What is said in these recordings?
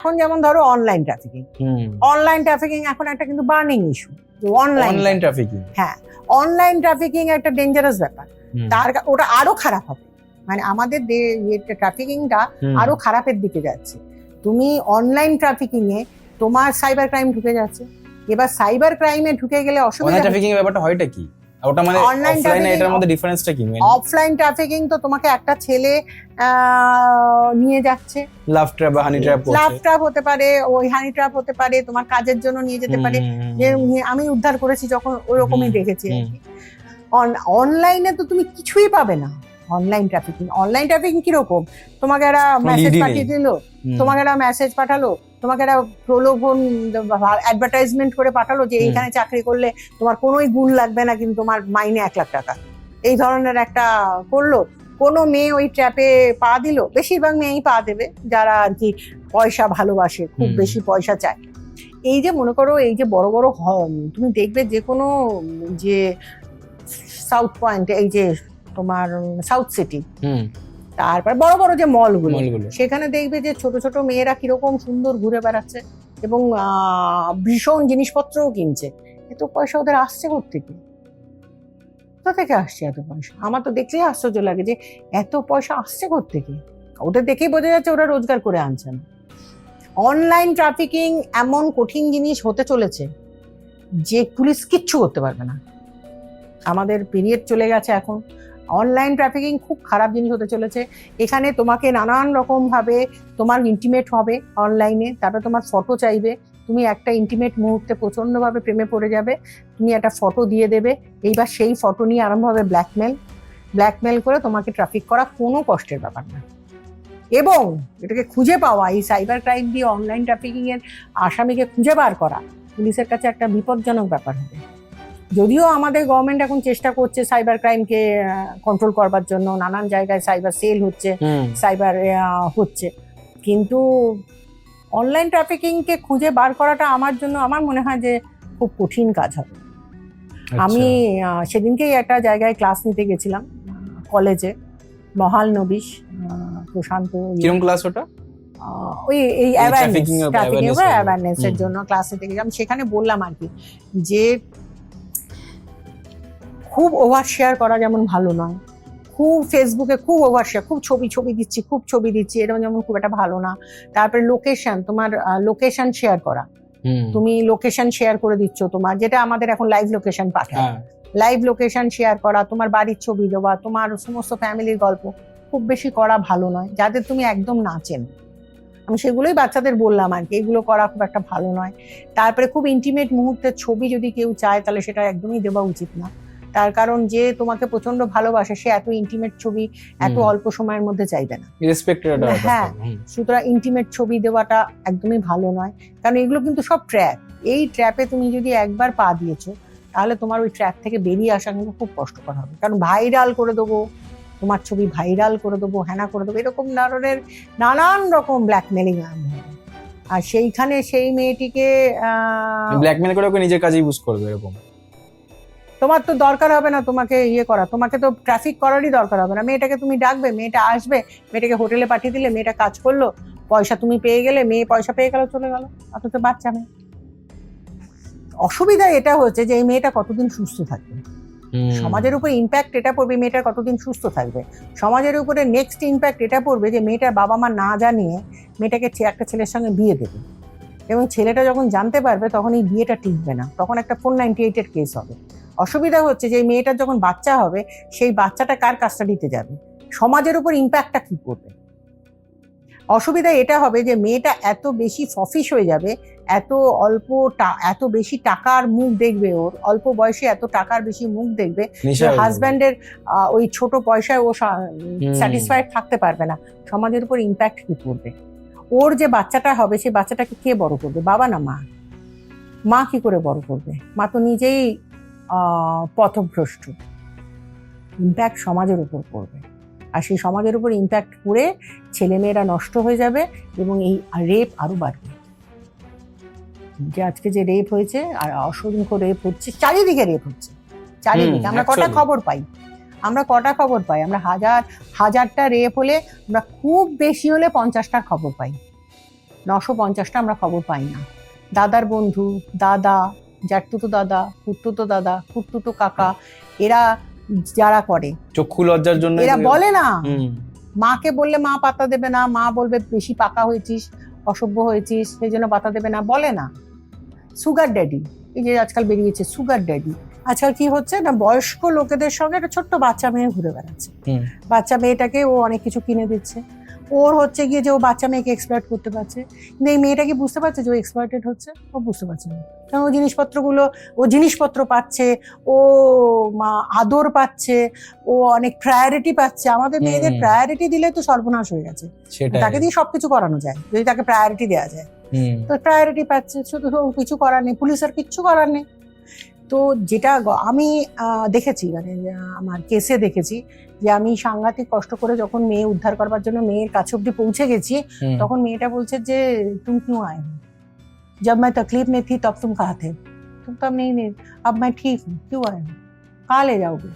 এখন যেমন ধরো অনলাইন ট্রাফিকিং এখন একটা কিন্তু বার্নিং ইস্যু। অনলাইন ট্রাফিকিং, হ্যাঁ, অনলাইন ট্রাফিকিং একটা ডেঞ্জারাস ব্যাপার। ওটা আরো খারাপ হবে, মানে আমাদের ট্রাফিকিংটা আরো খারাপের দিকে যাচ্ছে। তুমি অনলাইন ট্রাফিকিং এ তোমার সাইবার ক্রাইম ঢুকে যাচ্ছে। এবার সাইবার ক্রাইমে ঢুকে গেলে অসুবিধা। অনলাইন ট্রাফিকিং এর ব্যাপারটা হয়টা কি? ওটা মানে অফলাইন এটার মধ্যে ডিফারেন্সটা কি? অফলাইন ট্রাফিকিং তো তোমাকে একটা ছেলে নিয়ে যাচ্ছে, লাভ ট্র্যাপ বা হানি ট্র্যাপ, লাভ ট্র্যাপ হতে পারে, ওই হানি ট্র্যাপ হতে পারে, তোমার কাজের জন্য নিয়ে যেতে পারে। যে আমি উদ্ধার করেছি যখন ওরকমই দেখেছি। অনলাইনে তো তুমি কিছুই পাবে না। অনলাইন ট্রাফিকিং কিরকম? তোমাকে একটা মেসেজ পাঠিয়ে দিল, তোমাকে একটা মেসেজ পাঠালো, তোমাকে একটা প্রলোভন অ্যাডভার্টাইজমেন্ট করে পাঠালো যে এইখানে চাকরি করলে তোমার কোনোই গুণ লাগবে না, কিন্তু তোমার মাইনে 1 লাখ টাকা, এই ধরনের একটা করলো। কোনো মেয়ে ওই ট্র্যাপে পা দিল, বেশিরভাগ মেয়েই পা দেবে যারা আর কি পয়সা ভালোবাসে, খুব বেশি পয়সা চায়। এই যে মনে করো, এই যে বড় বড় তুমি দেখবে যে কোনো যে সাউথ পয়েন্ট, এই যে তোমার সাউথ সিটি, তারপর বড় বড় যে মলগুলো, সেখানে দেখবে যে ছোট ছোট মেয়েরা কিরকম সুন্দর ঘুরে বেড়াচ্ছে এবং ভীষণ জিনিসপত্রও কিনছে। এত পয়সা ওদের আসছে কোত্থেকে? কোথা থেকে আসছে এত পয়সা? আমার তো দেখলেই আশ্চর্য লাগে যে এত পয়সা আসছে কোত্থেকে। ওদের দেখেই বোঝা যাচ্ছে ওরা রোজগার করে আনছে না। অনলাইন ট্রাফিকিং এমন কঠিন জিনিস হতে চলেছে যে পুলিশ কিচ্ছু করতে পারবে না। আমাদের পিরিয়ড চলে গেছে এখন। অনলাইন ট্রাফিকিং খুব খারাপ জিনিস হতে চলেছে। এখানে তোমাকে নানান রকম ভাবে তোমার ইন্টিমেট হবে অনলাইনে, তারপরে তোমার ফটো চাইবে। তুমি একটা ইন্টিমেট মুহূর্তে প্রচন্ডভাবে প্রেমে পড়ে যাবে, তুমি একটা ফটো দিয়ে দেবে। এইবার সেই ফটো নিয়ে আরম্ভ হবে ব্ল্যাকমেল করে তোমাকে ট্রাফিক করা কোনো কষ্টের ব্যাপার না। এবং এটাকে খুঁজে পাওয়া, এই সাইবার ক্রাইম দিয়ে অনলাইন ট্রাফিকিং এর আসামিকে খুঁজে বার করা পুলিশের কাছে একটা বিপজ্জনক ব্যাপার হবে। যদিও আমাদের গভর্নমেন্ট এখন চেষ্টা করছে সাইবার ক্রাইমকে কন্ট্রোল করবার জন্য, নানান জায়গায় সাইবার সেল হচ্ছে, সাইবার হচ্ছে, কিন্তু অনলাইন ট্রাফিকিংকে খুঁজে বার করাটা আমার মনে হয় যে খুব কঠিন কাজ হবে। আমি সেদিনকেই একটা জায়গায় ক্লাস নিতে গেছিলাম, কলেজে, মহালনবিশ প্রশান্ত। কিরকম ক্লাস ওটা? ওই এই অ্যাওয়ারনেসের জন্য ক্লাস নিতে গেছিলাম। সেখানে বললাম আর কি যে খুব ওভার শেয়ার করা যেমন ভালো নয়, খুব ফেসবুকে খুব ওভার শেয়ার, খুব ছবি দিচ্ছি এরকম যেমন খুব একটা ভালো না। তারপরে লোকেশন, তোমার লোকেশন শেয়ার করা, তুমি লোকেশন শেয়ার করে দিচ্ছ তোমার, যেটা আমাদের এখন লাইভ লোকেশন পাঠায়, লাইভ লোকেশন শেয়ার করা, তোমার বাড়ির ছবি দেওয়া, তোমার সমস্ত ফ্যামিলির গল্প খুব বেশি করা ভালো নয়, যাদের তুমি একদম না চেনো। আমি সেগুলোই বাচ্চাদের বললাম আর কি, এগুলো করা খুব একটা ভালো নয়। তারপরে খুব ইন্টিমেট মুহূর্তের ছবি যদি কেউ চায় তাহলে সেটা একদমই দেওয়া উচিত না, তার কারণ যে তোমাকে প্রচন্ড ভালোবাসে সে এত ইন্টিমেট ছবি এত অল্প সময়ের মধ্যে চাইবে না। হ্যাঁ, সুতরাং ইন্টিমেট ছবি দেওয়াটা একদমই ভালো নয়, কারণ এগুলো কিন্তু সব ট্র্যাপ। এই ট্র্যাপে তুমি যদি একবার পা দিয়েছো তাহলে তোমার ওই ট্র্যাপ থেকে বেরিয়ে আসা কিন্তু খুব কষ্টকর হবে, কারণ ভাইরাল করে দেবো, তোমার ছবি ভাইরাল করে দেবো, হ্যানা করে দেবো, এরকম ধরনের নানান রকম ব্ল্যাকমেলিং আরম্ভ হবে। আর সেইখানে সেই মেয়েটিকে ব্ল্যাকমেল করে ওকে নিজের কাজে ইউজ করবে, এরকম তোমার তো দরকার হবে না তোমাকে করা, তোমাকে তো ট্রাফিক করারই দরকার হবে না। মেয়েটাকে তুমি ডাকবে, মেয়েটা আসবে, মেয়েটাকে হোটেলে পাঠিয়ে দিলে, মেয়েটা কাজ করলো, পয়সা তুমি পেয়ে গেলে, মেয়ে পয়সা পেয়ে গেল, চলে গেল, অথচ বাচ্চা মেয়ে। অসুবিধা এটা হচ্ছে যে এই মেয়েটা কতদিন সুস্থ থাকবে, সমাজের উপর ইম্প্যাক্ট এটা পড়বে, মেয়েটা কতদিন সুস্থ থাকবে। সমাজের উপরে নেক্সট ইম্প্যাক্ট এটা পড়বে যে মেয়েটার বাবা মা না জানিয়ে মেয়েটাকে একটা ছেলের সঙ্গে বিয়ে দেবে, এবং ছেলেটা যখন জানতে পারবে তখন এই বিয়েটা টিকবে না, তখন একটা 498 কেস হবে। অসুবিধা হচ্ছে যে মেয়েটার যখন বাচ্চা হবে সেই বাচ্চাটা কার কাস্টাডিতে যাবে, সমাজের উপর ইম্প্যাক্টটা কি করবে। অসুবিধা এটা হবে যে মেয়েটা এত বেশি ফফিশ হয়ে যাবে, এত বেশি টাকার মুখ দেখবে, ওর অল্প বয়সে এত টাকার বেশি মুখ দেখবে, হাজব্যান্ডের ওই ছোট পয়সায় ও স্যাটিসফাইড থাকতে পারবে না। সমাজের উপর ইম্প্যাক্ট কি পড়বে। ওর যে বাচ্চাটা হবে সেই বাচ্চাটাকে কে বড় করবে, বাবা না মা? মা কি করে বড় করবে? মা তো নিজেই পথভ্রষ্ট। ইম্প্যাক্ট সমাজের উপর পড়বে, আর সেই সমাজের উপর ইম্প্যাক্ট পড়ে ছেলেমেয়েরা নষ্ট হয়ে যাবে এবং এই রেপ আরো বাড়বে। যে আজকে যে রেপ হয়েছে, আর অসংখ্য রেপ হচ্ছে, চারিদিকে রেপ হচ্ছে, চারিদিকে। আমরা কটা খবর পাই, আমরা হাজারটা রেপ হলে আমরা খুব বেশি হলে 50টার খবর পাই। 950টা আমরা খবর পাই না। দাদার বন্ধু, দাদা, জ্যাঠতুতো দাদা, খুড়তুতো দাদা, খুড়তুতো কাকা, এরা যারা করে, চক্ষু লজ্জার জন্য এরা বলে না, হুম, মাকে বললে মা পাত্তা দেবে না, মা বলবে বেশি পাকা হয়েছিস, অসভ্য হয়েছিস, সেই জন্য পাত্তা দেবে না, বলে না। সুগার ড্যাডি, এই যে আজকাল বেরিয়েছে সুগার ড্যাডি, আজকাল কি হচ্ছে না, বয়স্ক লোকেদের সঙ্গে একটা ছোট্ট বাচ্চা মেয়ে ঘুরে বেড়াচ্ছে। হুম, বাচ্চা মেয়েটাকে ও অনেক কিছু কিনে দিচ্ছে, ওর হচ্ছে গিয়ে যে ও বাচ্চা মেয়েকে এক্সপ্লয়েট করতে পারছে, কিন্তু এই মেয়েটা কি বুঝতে পারছে যে ও এক্সপ্লয়েটেড হচ্ছে? ও বুঝতে পারছে না, কারণ ও জিনিসপত্র পাচ্ছে, ও আদর পাচ্ছে, ও অনেক প্রায়োরিটি পাচ্ছে। আমাদের মেয়েদের প্রায়োরিটি দিলে তো সর্বনাশ হয়ে গেছে, সেটাই। তাকে দিয়ে সবকিছু করানো যায় যদি তাকে প্রায়োরিটি দেওয়া যায়। তো প্রায়োরিটি পাচ্ছে, শুধু কিছু করার নেই, পুলিশের কিচ্ছু করার নেই। তো যেটা আমি দেখেছি, মানে আমার কেসে দেখেছি যে আমি সাংঘাতিক কষ্ট করে যখন মেয়ে উদ্ধার করবার জন্য মেয়ের কাছে অব্দি পৌঁছে গেছি, তখন মেয়েটা বলছে যে তুমি क्यों आए हो? जब मैं तकलीफ में थी तब तुम कहाँ थे? तुम तब नहीं, अब मैं ठीक हूँ, क्यों आए हो? कहाँ ले जाओगे?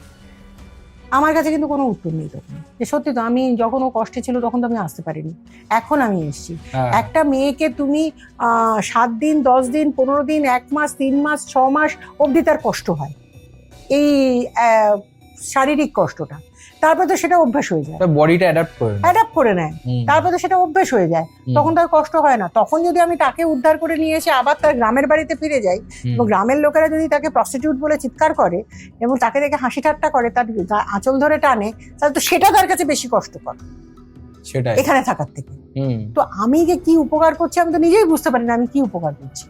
আমার কাছে কিন্তু কোনো উত্তর নেই তখন, যে সত্যি তো আমি যখন ও কষ্টে ছিল তখন তো আমি আসতে পারিনি, এখন আমি এসেছি। একটা মেয়েকে তুমি 7 দিন, 10 দিন, 15 দিন, 1 মাস, 3 মাস, 6 মাস অবধি তার কষ্ট হয়, এই শারীরিক কষ্টটা, তারপর তো সেটা অভ্যাস হয়ে যায়, বডিটা অ্যাডাপ্ট করে নেয়, তারপর তো সেটা অভ্যাস হয়ে যায়, তখন তার কষ্ট হয় না। তখন যদি আমি তাকে উদ্ধার করে নিয়ে এসে আবার তার গ্রামের বাড়িতে ফিরে যাই, এবং গ্রামের লোকেরা যদি তাকে প্রস্টিটিউট বলে চিৎকার করে এবং তাকে দেখে হাসি ঠাট্টা করে, তার আঁচল ধরে টানে, তাহলে তো সেটা তার কাছে বেশি কষ্টকর সেটাই এখানে থাকার থেকে। তো আমি যে কি উপকার করছি আমি তো নিজেই বুঝতে পারি না আমি কি উপকার করছি।